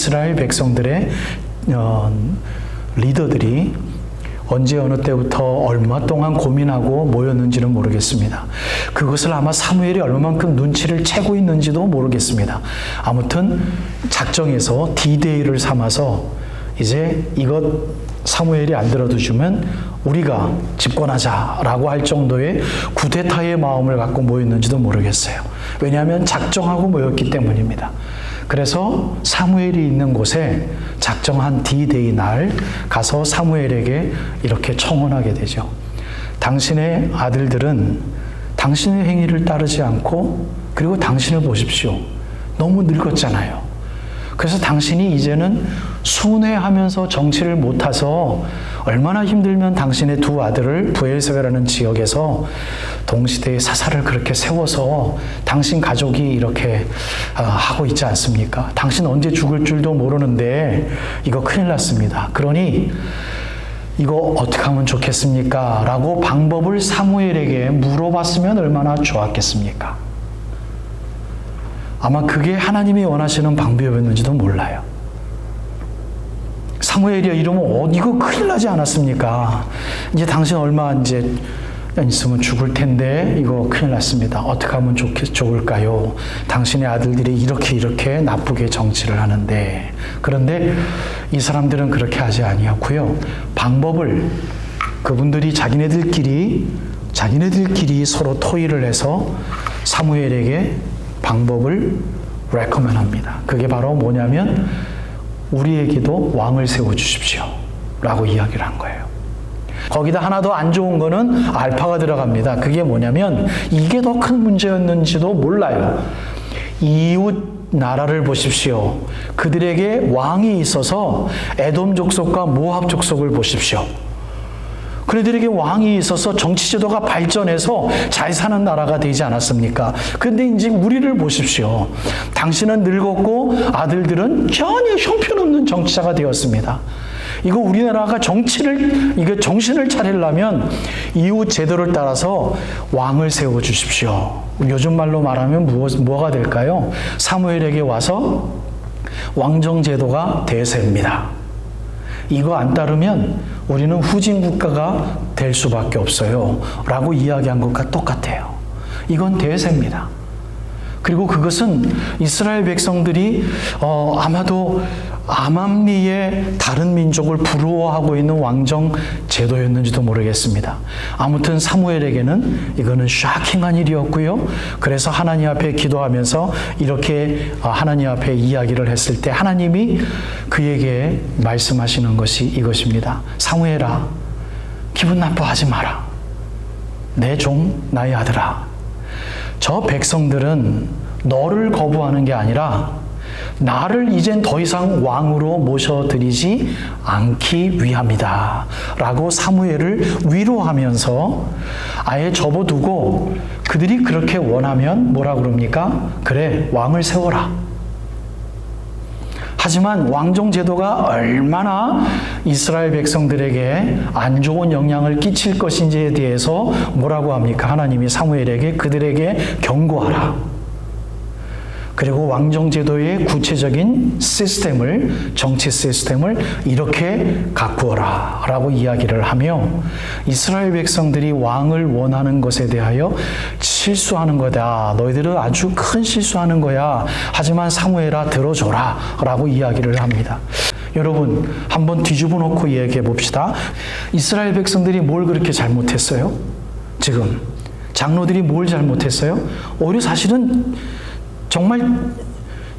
이스라엘 백성들의 리더들이 언제 어느 때부터 얼마 동안 고민하고 모였는지는 모르겠습니다. 그것을 아마 사무엘이 얼마만큼 눈치를 채고 있는지도 모르겠습니다. 아무튼 작정해서 D-Day를 삼아서 이제 이것 사무엘이 안 들어주면 우리가 집권하자라고 할 정도의 쿠데타의 마음을 갖고 모였는지도 모르겠어요. 왜냐하면 작정하고 모였기 때문입니다. 그래서 사무엘이 있는 곳에 작정한 D-Day 날 가서 사무엘에게 이렇게 청혼하게 되죠. 당신의 아들들은 당신의 행위를 따르지 않고, 그리고 당신을 보십시오. 너무 늙었잖아요. 그래서 당신이 이제는 순회하면서 정치를 못해서 얼마나 힘들면 당신의 두 아들을 부엘세바라는 지역에서 동시대에 사사를 그렇게 세워서 당신 가족이 이렇게 하고 있지 않습니까? 당신 언제 죽을 줄도 모르는데 이거 큰일 났습니다. 그러니 이거 어떻게 하면 좋겠습니까? 라고 방법을 사무엘에게 물어봤으면 얼마나 좋았겠습니까? 아마 그게 하나님이 원하시는 방법이었는지도 몰라요. 사무엘이야 이러면 이거 큰일 나지 않았습니까? 이제 당신 얼마 이제 있으면 죽을 텐데 이거 큰일 났습니다. 어떻게 하면 좋을까요? 당신의 아들들이 이렇게 나쁘게 정치를 하는데. 그런데 이 사람들은 그렇게 하지 아니었고요. 방법을 그분들이 자기네들끼리 서로 토의를 해서 사무엘에게 방법을 레커멘합니다. 그게 바로 뭐냐면 우리에게도 왕을 세워주십시오 라고 이야기를 한 거예요. 거기다 하나 더 안 좋은 거는 알파가 들어갑니다. 그게 뭐냐면 이게 더 큰 문제였는지도 몰라요. 이웃 나라를 보십시오. 그들에게 왕이 있어서 에돔 족속과 모압 족속을 보십시오. 그들에게 왕이 있어서 정치제도가 발전해서 잘 사는 나라가 되지 않았습니까? 그런데 이제 우리를 보십시오. 당신은 늙었고 아들들은 전혀 형편없는 정치자가 되었습니다. 이거 우리나라가 정신을 차리려면 이웃 제도를 따라서 왕을 세워 주십시오. 요즘 말로 말하면 뭐가 될까요? 사무엘에게 와서 왕정 제도가 대세입니다. 이거 안 따르면 우리는 후진 국가가 될 수밖에 없어요 라고 이야기한 것과 똑같아요. 이건 대세입니다. 그리고 그것은 이스라엘 백성들이 아마도 암암리의 다른 민족을 부러워하고 있는 왕정 제도였는지도 모르겠습니다. 아무튼 사무엘에게는 이거는 쇼킹한 일이었고요. 그래서 하나님 앞에 기도하면서 이렇게 하나님 앞에 이야기를 했을 때 하나님이 그에게 말씀하시는 것이 이것입니다. 사무엘아, 기분 나빠하지 마라. 내 종 나의 아들아, 저 백성들은 너를 거부하는 게 아니라 나를 이젠 더 이상 왕으로 모셔드리지 않기 위함이다 라고 사무엘을 위로하면서 아예 접어두고 그들이 그렇게 원하면 뭐라 그럽니까? 그래, 왕을 세워라. 하지만 왕정 제도가 얼마나 이스라엘 백성들에게 안 좋은 영향을 끼칠 것인지에 대해서 뭐라고 합니까? 하나님이 사무엘에게 그들에게 경고하라. 그리고 왕정제도의 구체적인 정치 시스템을 이렇게 가꾸어라 라고 이야기를 하며 이스라엘 백성들이 왕을 원하는 것에 대하여 실수하는 거다. 너희들은 아주 큰 실수하는 거야. 하지만 사무엘아 들어줘라 라고 이야기를 합니다. 여러분 한번 뒤집어 놓고 이야기해 봅시다. 이스라엘 백성들이 뭘 그렇게 잘못했어요? 지금 장로들이 뭘 잘못했어요? 오히려 사실은 정말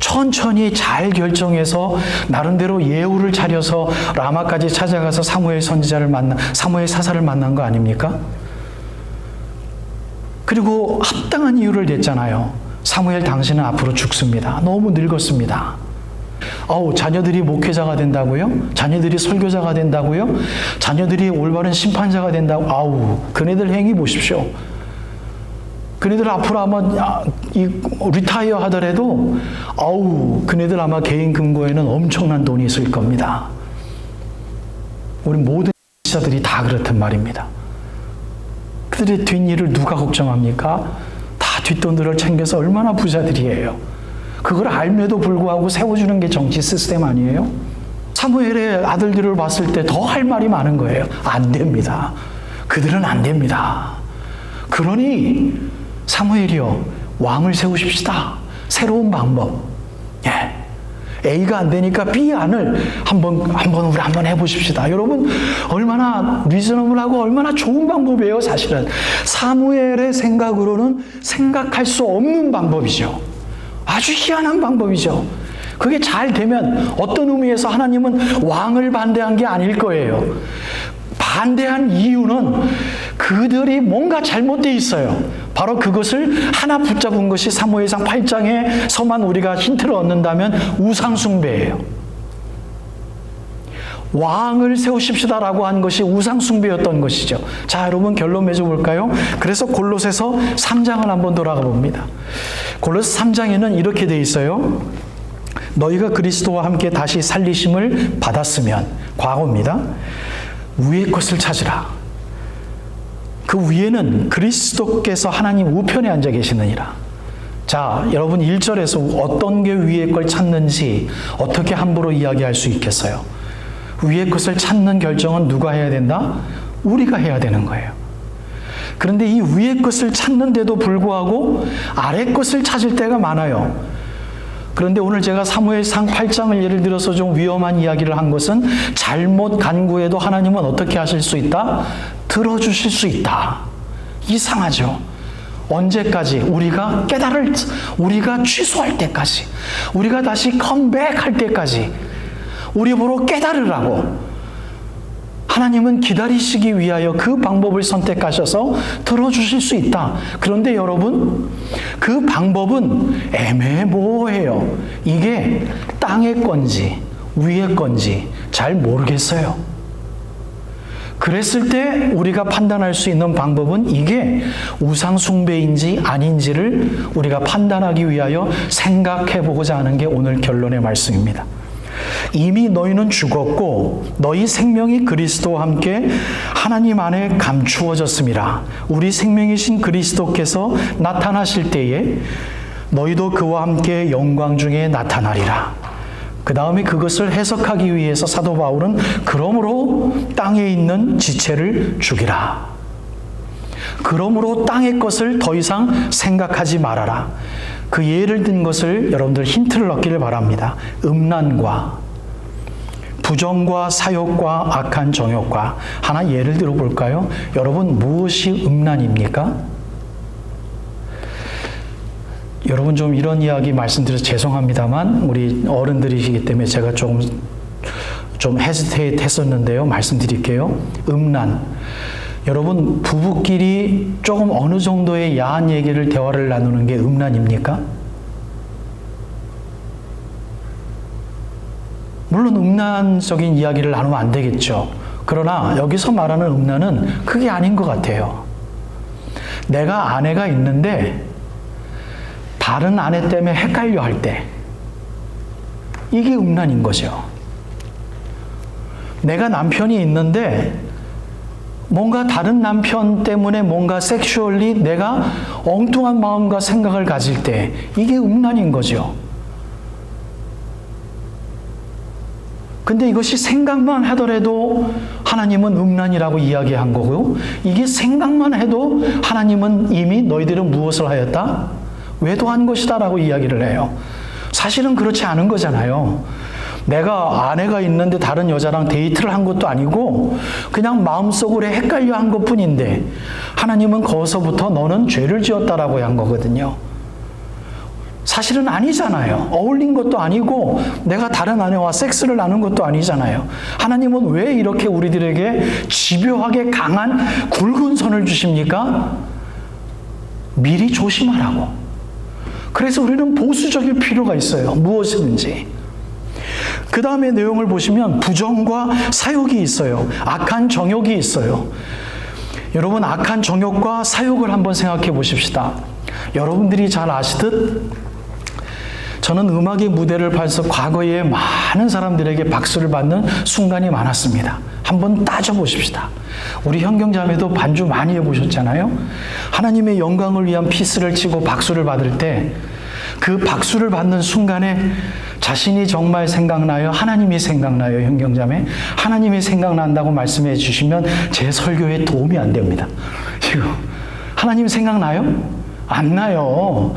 천천히 잘 결정해서 나름대로 예우를 차려서 라마까지 찾아가서 사무엘 사사를 만난 거 아닙니까? 그리고 합당한 이유를 냈잖아요. 사무엘 당신은 앞으로 죽습니다. 너무 늙었습니다. 자녀들이 목회자가 된다고요? 자녀들이 설교자가 된다고요? 자녀들이 올바른 심판자가 된다고? 그네들 행위 보십시오. 그네들 앞으로 아마 리타이어 하더라도 그네들 아마 개인 금고에는 엄청난 돈이 있을 겁니다. 우리 모든 지자들이 다 그렇단 말입니다. 그들의 뒷일을 누가 걱정합니까? 다 뒷돈들을 챙겨서 얼마나 부자들이에요. 그걸 알면도 불구하고 세워주는 게 정치 시스템 아니에요? 사무엘의 아들들을 봤을 때 더 할 말이 많은 거예요. 안 됩니다. 그들은 안 됩니다. 그러니 사무엘이요, 왕을 세우십시다. 새로운 방법. 예. A가 안 되니까 B 안을 우리 한번 해보십시다. 여러분, 얼마나 리저너블하고 얼마나 좋은 방법이에요, 사실은. 사무엘의 생각으로는 생각할 수 없는 방법이죠. 아주 희한한 방법이죠. 그게 잘 되면 어떤 의미에서 하나님은 왕을 반대한 게 아닐 거예요. 반대한 이유는 그들이 뭔가 잘못되어 있어요. 바로 그것을 하나 붙잡은 것이 사무엘상 8장에서만 우리가 힌트를 얻는다면 우상숭배예요. 왕을 세우십시다라고 한 것이 우상숭배였던 것이죠. 자, 여러분 결론 맺어볼까요? 그래서 골로새서 3장을 한번 돌아가 봅니다. 골로새 3장에는 이렇게 돼 있어요. 너희가 그리스도와 함께 다시 살리심을 받았으면, 과거입니다. 위의 것을 찾으라. 그 위에는 그리스도께서 하나님 우편에 앉아 계시느니라. 자, 여러분 1절에서 어떤 게 위의 걸 찾는지 어떻게 함부로 이야기할 수 있겠어요? 위의 것을 찾는 결정은 누가 해야 된다? 우리가 해야 되는 거예요. 그런데 이 위의 것을 찾는데도 불구하고 아래 것을 찾을 때가 많아요. 그런데 오늘 제가 사무엘상 8장을 예를 들어서 좀 위험한 이야기를 한 것은 잘못 간구해도 하나님은 어떻게 하실 수 있다? 들어주실 수 있다. 이상하죠? 언제까지? 우리가 우리가 취소할 때까지, 우리가 다시 컴백할 때까지 우리 보러 깨달으라고 하나님은 기다리시기 위하여 그 방법을 선택하셔서 들어주실 수 있다. 그런데 여러분, 그 방법은 애매모호해요. 이게 땅의 건지 위의 건지 잘 모르겠어요. 그랬을 때 우리가 판단할 수 있는 방법은 이게 우상숭배인지 아닌지를 우리가 판단하기 위하여 생각해 보고자 하는 게 오늘 결론의 말씀입니다. 이미 너희는 죽었고 너희 생명이 그리스도와 함께 하나님 안에 감추어졌음이라. 우리 생명이신 그리스도께서 나타나실 때에 너희도 그와 함께 영광 중에 나타나리라. 그 다음에 그것을 해석하기 위해서 사도 바울은 그러므로 땅에 있는 지체를 죽이라. 그러므로 땅의 것을 더 이상 생각하지 말아라. 그 예를 든 것을 여러분들 힌트를 얻기를 바랍니다. 음란과 부정과 사욕과 악한 정욕과 하나 예를 들어 볼까요? 여러분, 무엇이 음란입니까? 여러분, 좀 이런 이야기 말씀드려서 죄송합니다만 우리 어른들이시기 때문에 제가 좀 헤지테이트 했었는데요. 말씀드릴게요. 음란. 여러분, 부부끼리 조금 어느 정도의 야한 얘기를, 대화를 나누는 게 음란입니까? 물론 음란적인 이야기를 나누면 안 되겠죠. 그러나 여기서 말하는 음란은 그게 아닌 것 같아요. 내가 아내가 있는데 다른 아내 때문에 헷갈려 할 때, 이게 음란인 거죠. 내가 남편이 있는데 뭔가 다른 남편 때문에 뭔가 섹슈얼리 내가 엉뚱한 마음과 생각을 가질 때, 이게 음란인 거죠. 근데 이것이 생각만 하더라도 하나님은 음란이라고 이야기한 거고요. 이게 생각만 해도 하나님은 이미 너희들은 무엇을 하였다? 외도한 것이다 라고 이야기를 해요. 사실은 그렇지 않은 거잖아요. 내가 아내가 있는데 다른 여자랑 데이트를 한 것도 아니고 그냥 마음속으로 헷갈려 한 것뿐인데 하나님은 거기서부터 너는 죄를 지었다라고 한 거거든요. 사실은 아니잖아요. 어울린 것도 아니고 내가 다른 아내와 섹스를 나눈 것도 아니잖아요. 하나님은 왜 이렇게 우리들에게 집요하게 강한 굵은 선을 주십니까? 미리 조심하라고. 그래서 우리는 보수적일 필요가 있어요. 무엇이든지. 그 다음에 내용을 보시면 부정과 사욕이 있어요. 악한 정욕이 있어요. 여러분, 악한 정욕과 사욕을 한번 생각해 보십시다. 여러분들이 잘 아시듯 저는 음악의 무대를 봐서 과거에 많은 사람들에게 박수를 받는 순간이 많았습니다. 한번 따져보십시다. 우리 현경자매도 반주 많이 해보셨잖아요. 하나님의 영광을 위한 피스를 치고 박수를 받을 때 그 박수를 받는 순간에 자신이 정말 생각나요? 하나님이 생각나요? 형경자매? 하나님이 생각난다고 말씀해 주시면 제 설교에 도움이 안 됩니다. 지금 하나님 생각나요? 안 나요.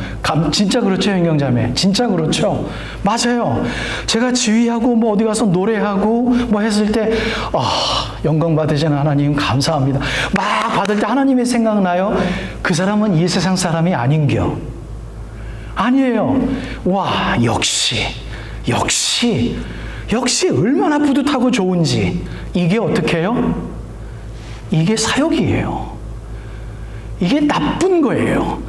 진짜 그렇죠, 형경자매? 진짜 그렇죠. 맞아요. 제가 지휘하고 뭐 어디 가서 노래하고 뭐 했을 때 영광 받으시는 하나님 감사합니다. 막 받을 때 하나님이 생각나요? 그 사람은 이 세상 사람이 아닌겨. 아니에요. 와, 역시 얼마나 뿌듯하고 좋은지. 이게 어떻게 해요? 이게 사욕이에요. 이게 나쁜 거예요.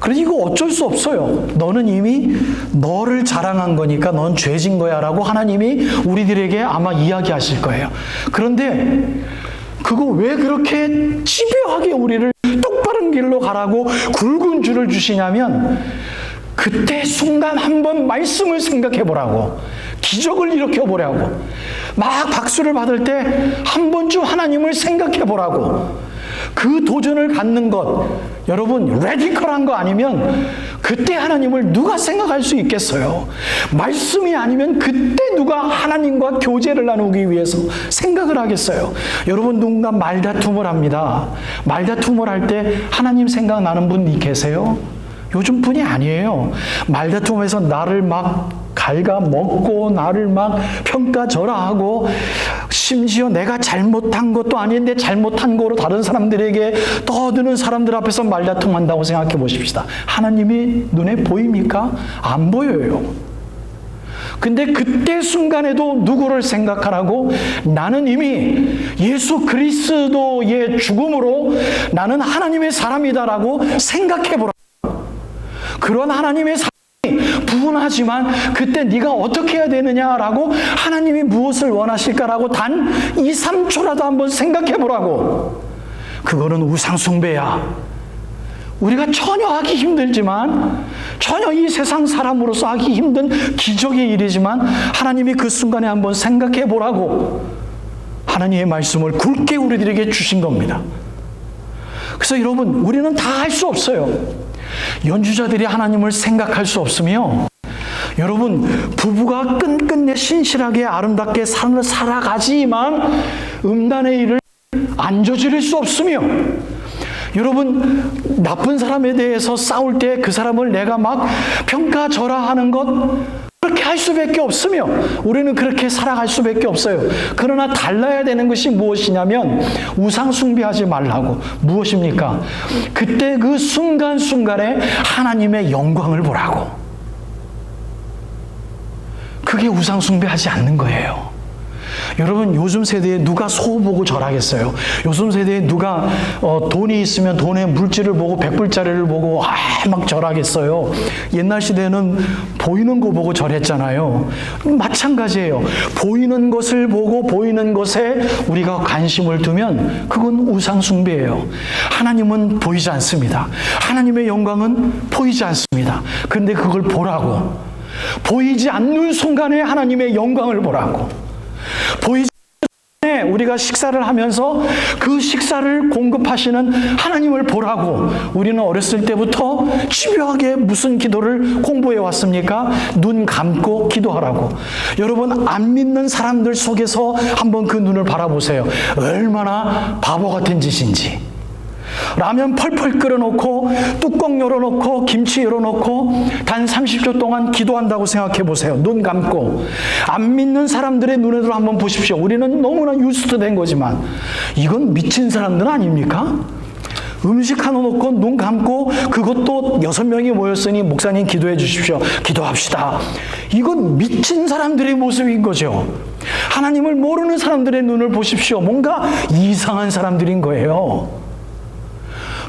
그러니 이거 어쩔 수 없어요. 너는 이미 너를 자랑한 거니까 넌 죄진 거야 라고 하나님이 우리들에게 아마 이야기하실 거예요. 그런데 그거 왜 그렇게 집요하게 우리를 똑바른 길로 가라고 굵은 줄을 주시냐면 그때 순간 한번 말씀을 생각해 보라고, 기적을 일으켜 보라고, 막 박수를 받을 때 한 번쯤 하나님을 생각해 보라고. 그 도전을 갖는 것, 여러분 레디컬한 거 아니면 그때 하나님을 누가 생각할 수 있겠어요? 말씀이 아니면 그때 누가 하나님과 교제를 나누기 위해서 생각을 하겠어요? 여러분 누군가 말다툼을 합니다. 말다툼을 할 때 하나님 생각나는 분 계세요? 요즘 분이 아니에요. 말다툼에서 나를 막 갉아먹고 나를 막 평가절하하고 심지어 내가 잘못한 것도 아닌데 잘못한 거로 다른 사람들에게 떠드는 사람들 앞에서 말다툼한다고 생각해 보십시다. 하나님이 눈에 보입니까? 안 보여요. 근데 그때 순간에도 누구를 생각하라고? 나는 이미 예수 그리스도의 죽음으로 나는 하나님의 사람이다라고 생각해 보라. 그런 하나님의 사람이 분하지만 그때 네가 어떻게 해야 되느냐라고 하나님이 무엇을 원하실까라고 단 2, 3초라도 한번 생각해 보라고. 그거는 우상숭배야. 우리가 전혀 하기 힘들지만, 전혀 이 세상 사람으로서 하기 힘든 기적의 일이지만 하나님이 그 순간에 한번 생각해 보라고 하나님의 말씀을 굵게 우리들에게 주신 겁니다. 그래서 여러분, 우리는 다 할 수 없어요. 연주자들이 하나님을 생각할 수 없으며, 여러분 부부가 끈끈내 신실하게 아름답게 삶을 살아가지만 음란의 일을 안 저지를 수 없으며, 여러분 나쁜 사람에 대해서 싸울 때 그 사람을 내가 막 평가절하하는 것 그렇게 할 수밖에 없으며 우리는 그렇게 살아갈 수밖에 없어요. 그러나 달라야 되는 것이 무엇이냐면 우상 숭배하지 말라고. 무엇입니까? 그때 그 순간순간에 하나님의 영광을 보라고. 그게 우상 숭배하지 않는 거예요. 여러분 요즘 세대에 누가 소 보고 절하겠어요? 요즘 세대에 누가 돈이 있으면 돈의 물질을 보고 100불짜리를 보고 막 절하겠어요? 옛날 시대는 보이는 거 보고 절했잖아요. 마찬가지예요. 보이는 것을 보고 보이는 것에 우리가 관심을 두면 그건 우상 숭배예요. 하나님은 보이지 않습니다. 하나님의 영광은 보이지 않습니다. 그런데 그걸 보라고. 보이지 않는 순간에 하나님의 영광을 보라고. 보이지 않는 순간에 우리가 식사를 하면서 그 식사를 공급하시는 하나님을 보라고. 우리는 어렸을 때부터 집요하게 무슨 기도를 공부해 왔습니까? 눈 감고 기도하라고. 여러분 안 믿는 사람들 속에서 한번 그 눈을 바라보세요. 얼마나 바보 같은 짓인지. 라면 펄펄 끓여놓고 뚜껑 열어놓고 김치 열어놓고 단 30초 동안 기도한다고 생각해 보세요. 눈 감고. 안 믿는 사람들의 눈으로 한번 보십시오. 우리는 너무나 유스트된 거지만 이건 미친 사람들 아닙니까? 음식 하나 놓고 눈 감고, 그것도 6명이 모였으니 목사님 기도해 주십시오. 기도합시다. 이건 미친 사람들의 모습인 거죠. 하나님을 모르는 사람들의 눈을 보십시오. 뭔가 이상한 사람들인 거예요.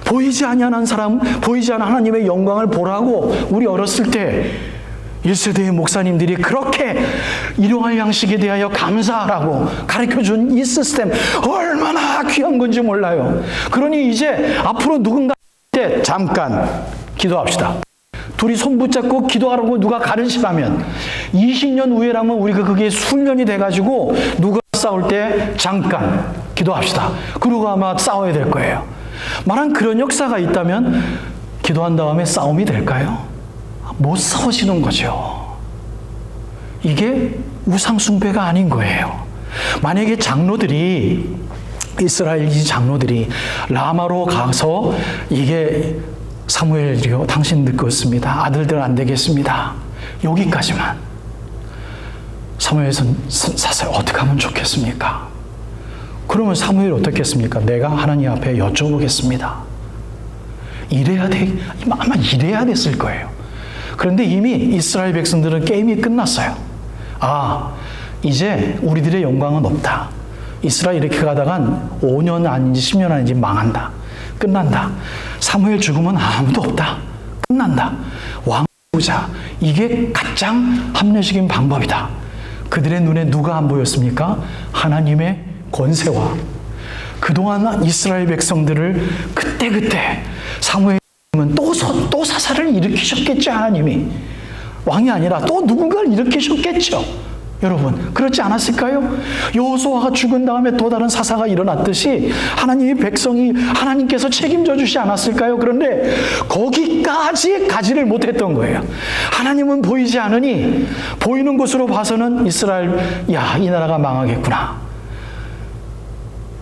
보이지 아니하는 사람, 보이지 않는 하나님의 영광을 보라고. 우리 어렸을 때 1세대의 목사님들이 그렇게 일용할 양식에 대하여 감사하라고 가르쳐준 이 시스템 얼마나 귀한 건지 몰라요. 그러니 이제 앞으로 누군가 때 잠깐 기도합시다. 둘이 손 붙잡고 기도하라고 누가 가르치라면 20년 후에라면 우리가 그게 수년이 돼가지고 누가 싸울 때 잠깐 기도합시다. 그러고 아마 싸워야 될 거예요. 만약 그런 역사가 있다면 기도한 다음에 싸움이 될까요? 못 싸우시는 거죠. 이게 우상숭배가 아닌 거예요. 만약에 이스라엘 이 장로들이 라마로 가서 이게 사무엘이요, 당신 늙었습니다. 아들들 안 되겠습니다. 여기까지만. 사무엘은 사실 어떻게 하면 좋겠습니까? 그러면 사무엘이 어떻게 했습니까? 내가 하나님 앞에 여쭤보겠습니다. 아마 이래야 됐을 거예요. 그런데 이미 이스라엘 백성들은 게임이 끝났어요. 이제 우리들의 영광은 없다. 이스라엘 이렇게 가다간 5년 아닌지 10년 아닌지 망한다. 끝난다. 사무엘 죽으면 아무도 없다. 끝난다. 왕 보자. 이게 가장 합리적인 방법이다. 그들의 눈에 누가 안 보였습니까? 하나님의 권세와 그동안 이스라엘 백성들을 그때 사무엘은 또 사사를 일으키셨겠죠. 하나님이 왕이 아니라 또 누군가를 일으키셨겠죠. 여러분 그렇지 않았을까요? 여호수아가 죽은 다음에 또 다른 사사가 일어났듯이 하나님의 백성이 하나님께서 책임져 주지 않았을까요? 그런데 거기까지 가지를 못했던 거예요. 하나님은 보이지 않으니 보이는 곳으로 봐서는 이스라엘 이 나라가 망하겠구나.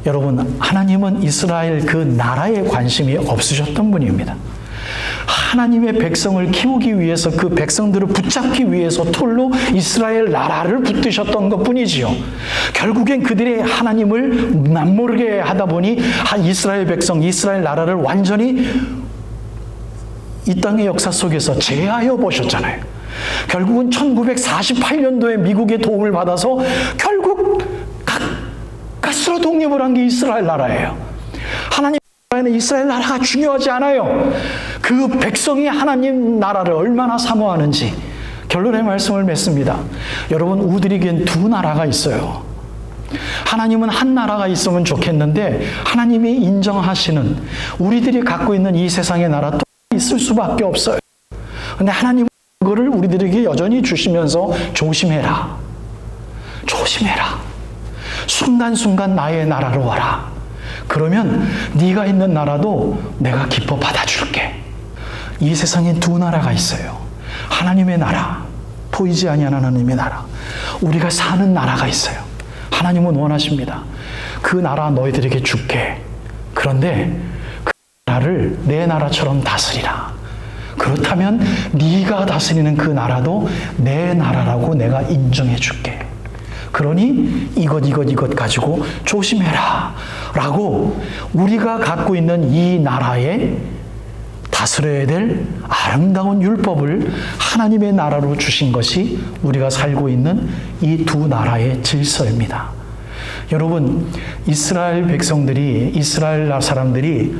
여러분 하나님은 이스라엘 그 나라에 관심이 없으셨던 분입니다. 하나님의 백성을 키우기 위해서 그 백성들을 붙잡기 위해서 툴로 이스라엘 나라를 붙드셨던 것뿐이지요. 결국엔 그들의 하나님을 남모르게 하다 보니 이스라엘 백성, 이스라엘 나라를 완전히 이 땅의 역사 속에서 제하여 보셨잖아요. 결국은 1948년도에 미국의 도움을 받아서 결국 가스로 독립을 한 게 이스라엘 나라예요. 하나님 나라에는 이스라엘 나라가 중요하지 않아요. 그 백성이 하나님 나라를 얼마나 사모하는지 결론의 말씀을 맺습니다. 여러분 우리에겐 두 나라가 있어요. 하나님은 한 나라가 있으면 좋겠는데 하나님이 인정하시는 우리들이 갖고 있는 이 세상의 나라 또 있을 수밖에 없어요. 그런데 하나님은 그거를 우리들에게 여전히 주시면서 조심해라. 조심해라. 순간순간 나의 나라로 와라. 그러면 네가 있는 나라도 내가 기뻐 받아줄게. 이 세상엔 두 나라가 있어요. 하나님의 나라, 보이지 아니하는 하나님의 나라, 우리가 사는 나라가 있어요. 하나님은 원하십니다. 그 나라 너희들에게 줄게. 그런데 그 나라를 내 나라처럼 다스리라. 그렇다면 네가 다스리는 그 나라도 내 나라라고 내가 인정해 줄게. 그러니 이것 가지고 조심해라 라고 우리가 갖고 있는 이 나라에 다스려야 될 아름다운 율법을 하나님의 나라로 주신 것이 우리가 살고 있는 이 두 나라의 질서입니다. 여러분 이스라엘 백성들이 이스라엘 사람들이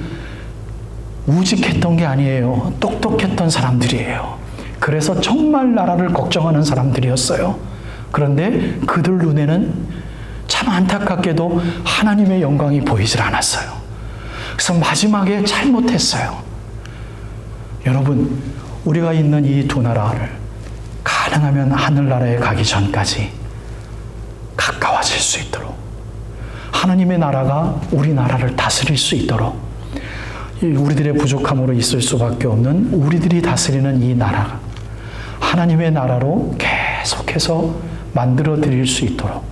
우직했던 게 아니에요. 똑똑했던 사람들이에요. 그래서 정말 나라를 걱정하는 사람들이었어요. 그런데 그들 눈에는 참 안타깝게도 하나님의 영광이 보이질 않았어요. 그래서 마지막에 잘못했어요. 여러분, 우리가 있는 이 두 나라를 가능하면 하늘나라에 가기 전까지 가까워질 수 있도록 하나님의 나라가 우리나라를 다스릴 수 있도록 우리들의 부족함으로 있을 수밖에 없는 우리들이 다스리는 이 나라가 하나님의 나라로 계속해서 만들어 드릴 수 있도록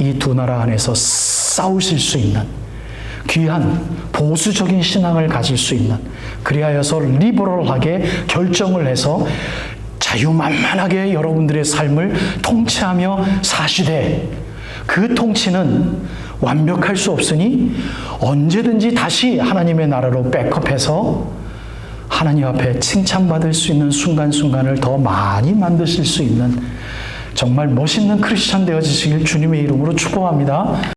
이 두 나라 안에서 싸우실 수 있는 귀한 보수적인 신앙을 가질 수 있는 그리하여서 리버럴하게 결정을 해서 자유만만하게 여러분들의 삶을 통치하며 사시되 그 통치는 완벽할 수 없으니 언제든지 다시 하나님의 나라로 백업해서 하나님 앞에 칭찬받을 수 있는 순간순간을 더 많이 만드실 수 있는 정말 멋있는 크리스찬 되어지시길 주님의 이름으로 축복합니다.